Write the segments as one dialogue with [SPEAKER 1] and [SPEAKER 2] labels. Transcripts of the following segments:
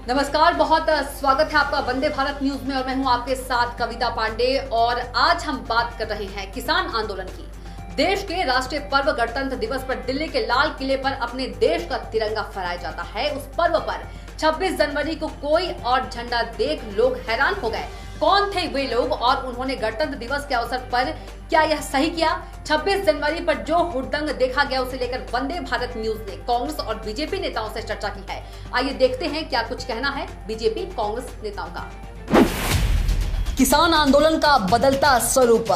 [SPEAKER 1] नमस्कार, बहुत स्वागत है आपका वंदे भारत न्यूज में और मैं हूं आपके साथ कविता पांडे। और आज हम बात कर रहे हैं किसान आंदोलन की। देश के राष्ट्रीय पर्व गणतंत्र दिवस पर दिल्ली के लाल किले पर अपने देश का तिरंगा फहराया जाता है। उस पर्व पर 26 जनवरी को कोई और झंडा देख लोग हैरान हो गए। कौन थे वे लोग और उन्होंने गणतंत्र दिवस के अवसर पर क्या यह सही किया? 26 जनवरी पर जो हुड़दंग देखा गया उसे लेकर वंदे भारत न्यूज ने कांग्रेस और बीजेपी नेताओं से चर्चा की है। आइए देखते हैं क्या कुछ कहना है बीजेपी कांग्रेस नेताओं का। किसान आंदोलन का बदलता स्वरूप।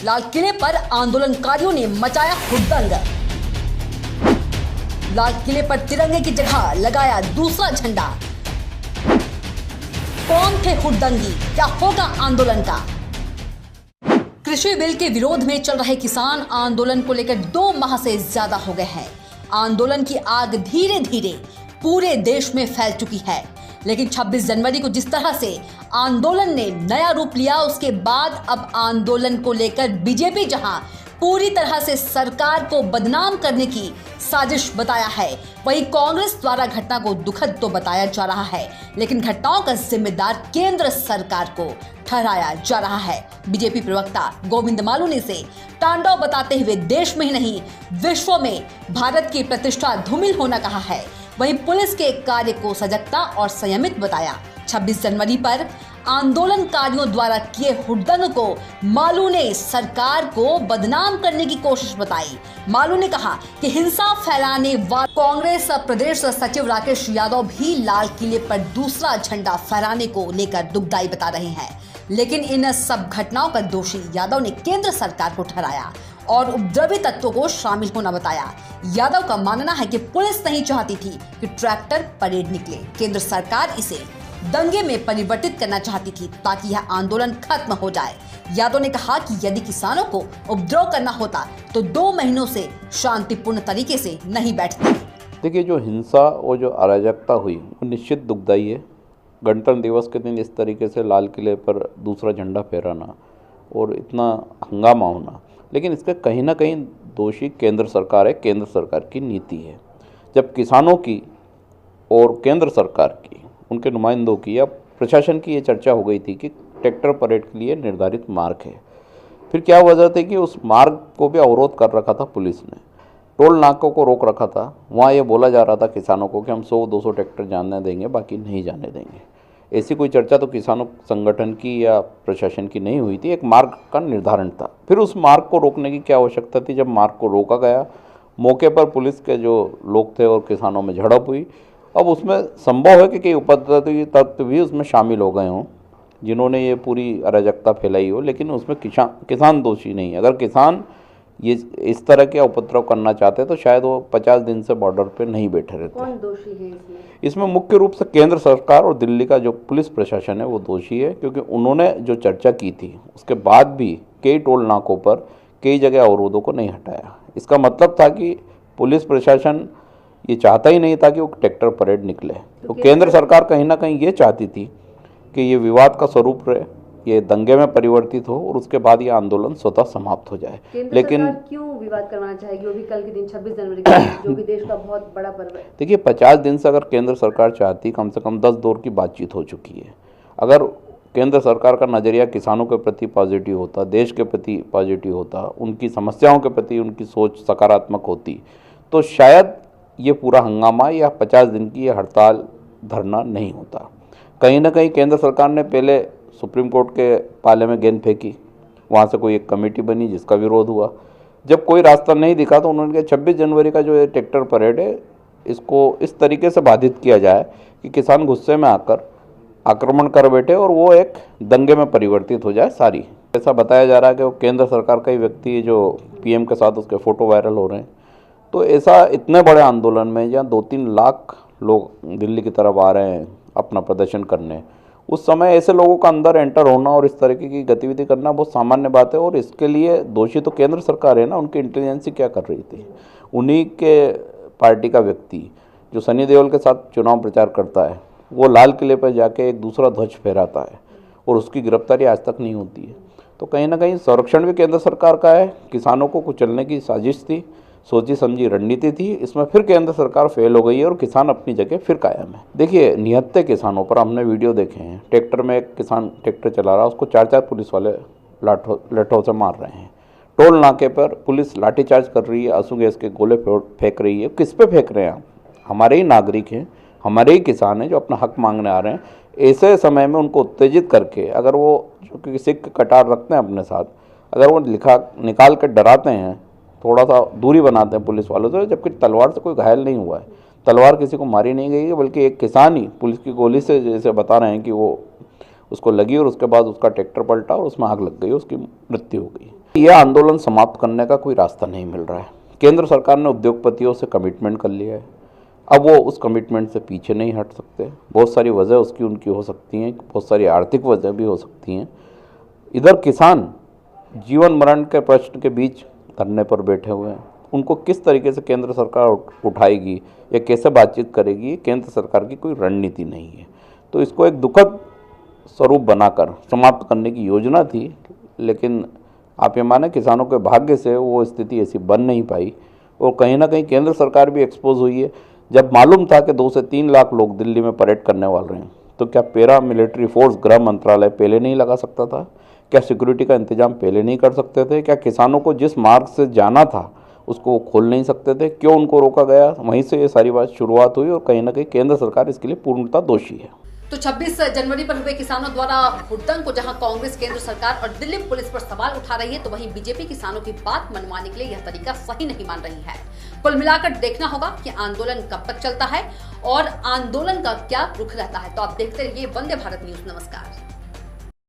[SPEAKER 1] लाल किले पर आंदोलनकारियों ने मचाया हुड़दंग। लाल किले पर तिरंगे की जगह लगाया दूसरा झंडा। कौन थे हुड़दंगी? क्या होगा आंदोलन का? कृषि बिल के विरोध में चल रहे किसान आंदोलन को लेकर 2 माह से ज्यादा हो गए हैं। आंदोलन की आग धीरे धीरे पूरे देश में फैल चुकी है, लेकिन 26 जनवरी को जिस तरह से आंदोलन ने नया रूप लिया, उसके बाद अब आंदोलन को लेकर बीजेपी जहां पूरी तरह से सरकार को बदनाम करने की साजिश बताया है, वहीं कांग्रेस द्वारा घटना को दुखद तो बताया जा रहा है, लेकिन घटनाओं का जिम्मेदार केंद्र सरकार को ठहराया जा रहा है। बीजेपी प्रवक्ता गोविंद मालूनी से तांडव बताते हुए देश में ही नहीं विश्व में भारत की प्रतिष्ठा धूमिल होना कहा है। वहीं पुलिस के कार्य को सजगता और संयमित बताया। 26 जनवरी पर आंदोलनकारियों द्वारा किए हुड़दंग को मालू ने सरकार को बदनाम करने की कोशिश बताई। मालू ने कहा कि हिंसा फैलाने वाले कांग्रेस प्रदेश सचिव राकेश यादव भी लाल किले पर दूसरा झंडा फहराने को लेकर दुखदाई बता रहे हैं, लेकिन इन सब घटनाओं का दोषी यादव ने केंद्र सरकार को ठहराया और उपद्रवी तत्वों को शामिल होना बताया। यादव का मानना है कि पुलिस नहीं चाहती थी कि ट्रैक्टर परेड निकले। केंद्र सरकार इसे दंगे में परिवर्तित करना चाहती थी ताकि यह आंदोलन खत्म हो जाए। यादव ने कहा कि यदि किसानों को उपद्रव करना होता तो 2 महीनों से शांतिपूर्ण तरीके से नहीं बैठते।
[SPEAKER 2] देखिए, जो हिंसा और जो अराजकता हुई वो निश्चित दुखदाई है। गणतंत्र दिवस के दिन इस तरीके से लाल किले पर दूसरा झंडा फहराना और इतना हंगामा होना, लेकिन इसके कहीं ना कहीं दोषी केंद्र सरकार है, केंद्र सरकार की नीति है। जब किसानों की और केंद्र सरकार की, उनके नुमाइंदों की या प्रशासन की ये चर्चा हो गई थी कि ट्रैक्टर परेड के लिए निर्धारित मार्ग है, फिर क्या वजह थी कि उस मार्ग को भी अवरोध कर रखा था पुलिस ने, टोल नाकों को रोक रखा था। वहाँ ये बोला जा रहा था किसानों को कि हम 100-200 ट्रैक्टर जाने देंगे, बाकी नहीं जाने देंगे। ऐसी कोई चर्चा तो किसानों संगठन की या प्रशासन की नहीं हुई थी। एक मार्ग का निर्धारण था। फिर उस मार्ग को रोकने की क्या आवश्यकता थी? जब मार्ग को रोका गया, मौके पर पुलिस के जो लोग थे और किसानों में झड़प हुई। अब उसमें संभव है कि कई उपद्रवी तत्व भी उसमें शामिल हो गए हों जिन्होंने ये पूरी अराजकता फैलाई हो, लेकिन उसमें किसान दोषी नहीं है। अगर किसान ये इस तरह के उपद्रव करना चाहते तो शायद वो 50 दिन से बॉर्डर पे नहीं बैठे रहते।
[SPEAKER 1] कौन दोषी है
[SPEAKER 2] इसमें मुख्य रूप से केंद्र सरकार और दिल्ली का जो पुलिस प्रशासन है वो दोषी है, क्योंकि उन्होंने जो चर्चा की थी उसके बाद भी कई टोल नाकों पर कई जगह अवरोधों को नहीं हटाया। इसका मतलब था कि पुलिस प्रशासन ये चाहता ही नहीं था कि वो ट्रैक्टर परेड निकले। तो केंद्र सरकार कहीं ना कहीं ये चाहती थी कि ये विवाद का स्वरूप रहे, ये दंगे में परिवर्तित हो और उसके बाद ये आंदोलन स्वतः समाप्त हो जाए। लेकिन
[SPEAKER 1] क्यों विवाद करवाना चाहेगी, वो भी कल के दिन 26 जनवरी का, जो भी देश का बहुत बड़ा पर्व है।
[SPEAKER 2] देखिए, 50 दिन से अगर केंद्र सरकार चाहती, कम से कम 10 दौर की बातचीत हो चुकी है। अगर केंद्र सरकार का नज़रिया किसानों के प्रति पॉजिटिव होता, देश के प्रति पॉजिटिव होता, उनकी समस्याओं के प्रति उनकी सोच सकारात्मक होती, तो शायद ये पूरा हंगामा या 50 दिन की ये हड़ताल धरना नहीं होता। कहीं ना कहीं केंद्र सरकार ने पहले सुप्रीम कोर्ट के पाले में गेंद फेंकी, वहाँ से कोई एक कमेटी बनी जिसका विरोध हुआ। जब कोई रास्ता नहीं दिखा तो उन्होंने कहा 26 जनवरी का जो ये ट्रैक्टर परेड है इसको इस तरीके से बाधित किया जाए कि किसान गुस्से में आकर आक्रमण कर बैठे और वो एक दंगे में परिवर्तित हो जाए सारी। ऐसा बताया जा रहा है कि वो केंद्र सरकार का ही व्यक्ति जो पीएम के साथ उसके फ़ोटो वायरल हो रहे हैं। तो ऐसा इतने बड़े आंदोलन में जहाँ 2-3 लाख लोग दिल्ली की तरफ आ रहे हैं अपना प्रदर्शन करने, उस समय ऐसे लोगों का अंदर एंटर होना और इस तरीके की गतिविधि करना बहुत सामान्य बात है। और इसके लिए दोषी तो केंद्र सरकार है ना। उनकी इंटेलिजेंसी क्या कर रही थी? उन्हीं के पार्टी का व्यक्ति जो सनी देओल के साथ चुनाव प्रचार करता है, वो लाल किले पर जाके एक दूसरा ध्वज फहराता है और उसकी गिरफ्तारी आज तक नहीं होती है। तो कहीं ना कहीं संरक्षण भी केंद्र सरकार का है। किसानों को कुचलने की साजिश थी। सोची समझी रणनीति थी। इसमें फिर केंद्र सरकार फेल हो गई है और किसान अपनी जगह फिर कायम है। देखिए, निहत्थे किसानों पर हमने वीडियो देखे हैं। ट्रैक्टर में एक किसान ट्रैक्टर चला रहा है, उसको 4-4 पुलिस वाले लाठों से मार रहे हैं। टोल नाके पर पुलिस लाठीचार्ज कर रही है, आंसू गैस के गोले फेंक रही है। किस पे फेंक रहे हैं? हमारे ही नागरिक हैं, हमारे ही किसान हैं जो अपना हक मांगने आ रहे हैं। ऐसे समय में उनको उत्तेजित करके, अगर वो जो सिख कटार रखते हैं अपने साथ, अगर वो निकाल कर डराते हैं, थोड़ा सा दूरी बनाते हैं पुलिस वालों से, जबकि तलवार से कोई घायल नहीं हुआ है, तलवार किसी को मारी नहीं गई है, बल्कि एक किसान ही पुलिस की गोली से, जैसे बता रहे हैं कि वो उसको लगी और उसके बाद उसका ट्रैक्टर पलटा और उसमें आग लग गई, उसकी मृत्यु हो गई। यह आंदोलन समाप्त करने का कोई रास्ता नहीं मिल रहा है। केंद्र सरकार ने उद्योगपतियों से कमिटमेंट कर लिया है, अब वो उस कमिटमेंट से पीछे नहीं हट सकते। बहुत सारी वजह उसकी उनकी हो सकती हैं, बहुत सारी आर्थिक वजह भी हो सकती हैं। इधर किसान जीवन मरण के प्रश्न के बीच धरने पर बैठे हुए हैं। उनको किस तरीके से केंद्र सरकार उठाएगी या कैसे बातचीत करेगी, केंद्र सरकार की कोई रणनीति नहीं है। तो इसको एक दुखद स्वरूप बनाकर समाप्त करने की योजना थी, लेकिन आप ये माने किसानों के भाग्य से वो स्थिति ऐसी बन नहीं पाई। और कहीं ना कहीं केंद्र सरकार भी एक्सपोज हुई है। जब मालूम था कि 2 से 3 लाख लोग दिल्ली में परेड करने वाले हैं, तो क्या पैरा मिलिट्री फोर्स गृह मंत्रालय पहले नहीं लगा सकता था? क्या सिक्योरिटी का इंतजाम पहले नहीं कर सकते थे? क्या किसानों को जिस मार्ग से जाना था उसको वो खोल नहीं सकते थे? क्यों उनको रोका गया? वहीं से ये सारी बात शुरुआत हुई और कहीं ना कहीं केंद्र सरकार इसके लिए पूर्णतः दोषी है।
[SPEAKER 1] तो 26 जनवरी पर हुए किसानों द्वारा हुड़दंग को जहां कांग्रेस, केंद्र सरकार और दिल्ली पुलिस पर सवाल उठा रही है, तो वहीं बीजेपी किसानों की बात मनवाने के लिए यह तरीका सही नहीं मान रही है। कुल मिलाकर देखना होगा कि आंदोलन कब तक चलता है और आंदोलन का क्या रुख रहता है। तो आप देखते रहिए वंदे भारत न्यूज। नमस्कार।